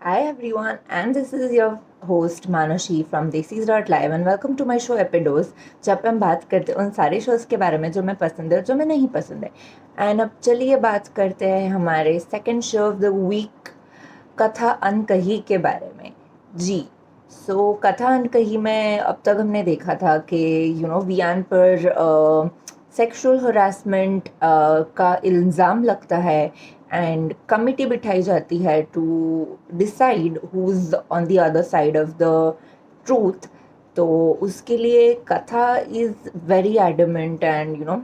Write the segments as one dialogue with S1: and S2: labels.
S1: Hi everyone, and this is your host Manashi from Desis.live and welcome to my show Epidose, जहाँ पे हम बात करते हैं उन सारे शोज़ के बारे में जो मैं पसंद है और जो मैं नहीं पसंद है। एंड अब चलिए बात करते हैं हमारे second show of the week, Katha Ankahee के बारे में। जी, कथा अनकही में अब तक हमने देखा था कि वियान पर सेक्सुअल हरासमेंट का इल्ज़ाम लगता है एंड कमिटी बिठाई जाती है to decide who is on the other side of the truth. तो उसके लिए Katha is very adamant and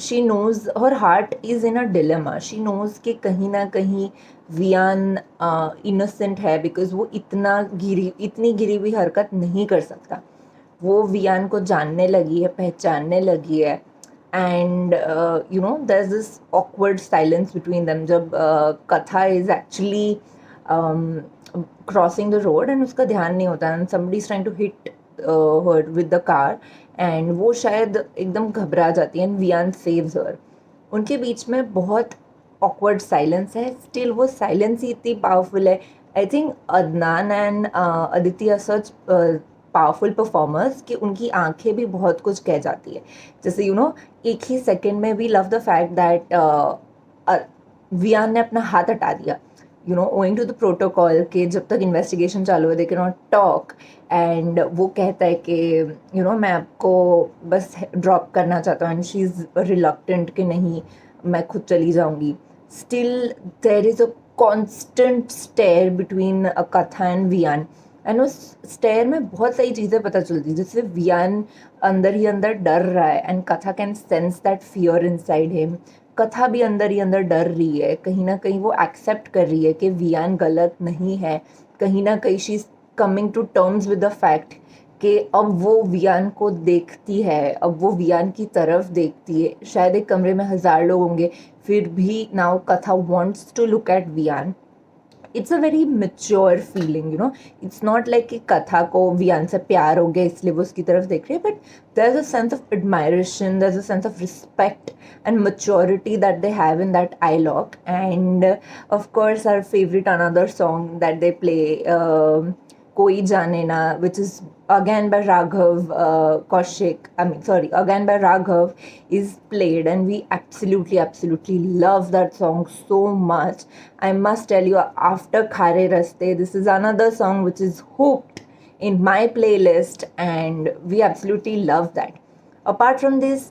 S1: she knows her heart is in a dilemma. She knows कि कहीं ना कहीं वियान इनोसेंट है बिकॉज वो इतनी गिरी हुई हरकत नहीं कर सकता। वो वियान को जानने लगी है, पहचानने लगी है and there is this awkward silence between them जब Katha is actually crossing the road and उसका ध्यान नहीं होता and somebody is trying to hit her with the car and वो शायद एकदम घबरा जाती है एंड वियान सेव्स हर। उनके बीच में बहुत ऑकवर्ड साइलेंस है, स्टिल वो साइलेंस ही इतनी पावरफुल है। I think Adnan and Aditi are such powerful performers कि उनकी आंखें भी बहुत कुछ कह जाती है। जैसे एक ही सेकंड में we love the fact that Viaan ने अपना हाथ हटा दिया, ओइंग टू द प्रोटोकॉल कि जब तक इन्वेस्टिगेशन चालू है they can not talk. And वो कहता है कि मैं आपको बस ड्रॉप करना चाहता हूँ एंड शी इज़ रिलक्टेंट कि नहीं, मैं खुद चली जाऊंगी। Still there is a constant stare between Katha and Viaan and उस स्टेयर में बहुत सारी चीज़ें पता चलती है। जैसे वियान अंदर ही अंदर डर रहा है एंड कथा can sense that fear inside him. कथा भी अंदर ही अंदर डर रही है, कहीं ना कहीं वो एक्सेप्ट कर रही है कि वियान गलत नहीं है। कहीं ना कहीं she is coming to terms with the fact कि अब वो वियान को देखती है, अब वो वियान की तरफ देखती है। शायद एक कमरे में 1000 लोग होंगे, फिर भी now Katha wants to look at Viaan. It's a very mature feeling, it's not like कि कथा को वियान से प्यार हो गया इसलिए वो उसकी तरफ देख रही है, but there is a sense of admiration, there is a sense of respect and maturity that they have in that dialogue. And of course our favorite another song that they play, Koi Jaane Na, which is again by Raghav Kaushik, I mean sorry, again by Raghav, is played and we absolutely love that song so much. I must tell you, after Khare Raste, this is another song which is hooked in my playlist and we absolutely love that. Apart from this,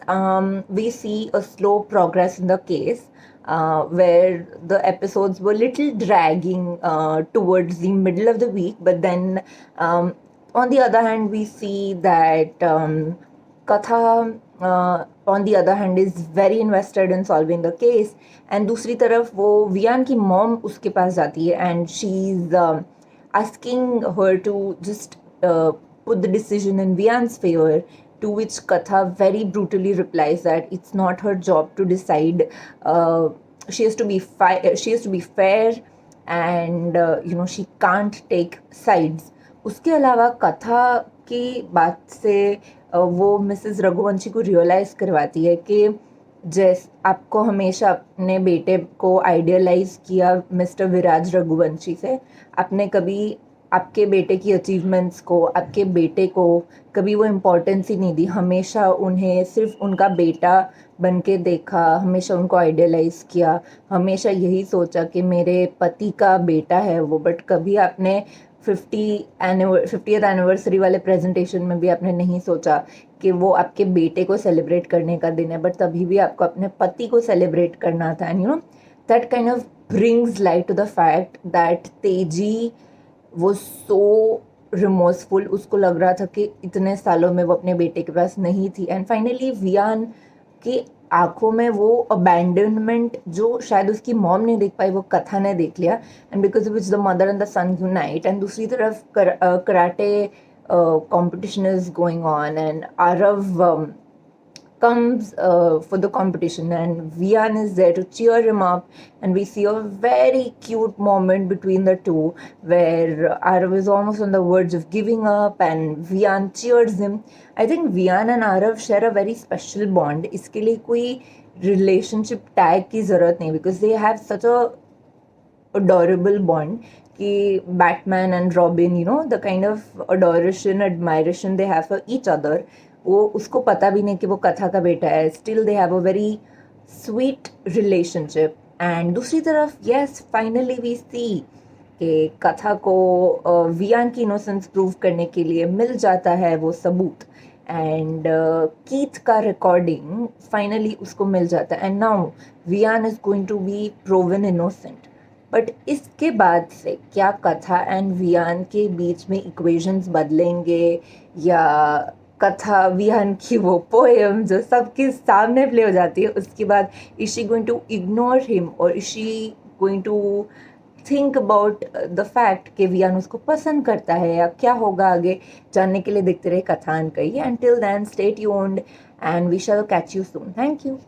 S1: we see a slow progress in the case, where the episodes were little dragging towards the middle of the week, but then on the other hand, we see that Katha, on the other hand, is very invested in solving the case, and दूसरी तरफ वो वियान की mom उसके पास जाती है and she's asking her to just put the decision in Vian's favor, to which Katha very brutally replies that it's not her job to decide. She has to be she has to be fair, and she can't take sides. उसके अलावा कथा की बात से वो Mrs Raghuvanshi को realise करवाती है कि आपको हमेशा अपने बेटे को आइडियलाइज किया मिस्टर विराज रघुवंशी से। आपने कभी आपके बेटे की अचीवमेंट्स को, आपके बेटे को कभी वो इम्पोर्टेंस ही नहीं दी। हमेशा उन्हें सिर्फ उनका बेटा बन के देखा, हमेशा उनको आइडियलाइज किया, हमेशा यही सोचा कि मेरे पति का बेटा है वो। बट कभी आपने 50th एनिवर्सरी वाले प्रेजेंटेशन में भी आपने नहीं सोचा कि वो आपके बेटे को सेलिब्रेट करने का दिन है, बट तभी भी आपको अपने पति को सेलिब्रेट करना था। And that kind of brings light to the fact that तेजी वो सो रिमोर्सफुल। उसको लग रहा था कि इतने सालों में वो अपने बेटे के पास नहीं थी एंड फाइनली वियान की आंखों में वो अबैंडनमेंट जो शायद उसकी मॉम नहीं देख पाई, वो कथा ने देख लिया and because of which the mother and the son unite. And दूसरी तरफ karate competition is going on and Arav comes for the competition and Vian is there to cheer him up, and we see a very cute moment between the two where Arav is almost on the verge of giving up and Vian cheers him. I think Vian and Arav share a very special bond. इसके लिए कोई relationship tag की ज़रूरत नहीं, because they have such a adorable bond कि Batman and robin, you know, the kind of Adoration admiration they have for each other, वो उसको पता भी नहीं कि वो कथा का बेटा है, still they have a very sweet relationship. And दूसरी तरफ यस, फाइनली वी सी कि कथा को वियान की इनोसेंस प्रूव करने के लिए मिल जाता है वो सबूत, एंड कीथ का रिकॉर्डिंग फाइनली उसको मिल जाता है, and now Viaan is going to be proven innocent. But इसके बाद से क्या कथा एंड वियान के बीच में इक्वेशंस बदलेंगे, या कथा विहान की वो पोएम जो सबके सामने प्ले हो जाती है, उसके बाद is she going to ignore him, और is she going to think about the fact कि वियान उसको पसंद करता है, या क्या होगा आगे, जानने के लिए देखते रहे Katha Ankahee. And till then stay tuned and we shall catch you soon. Thank you.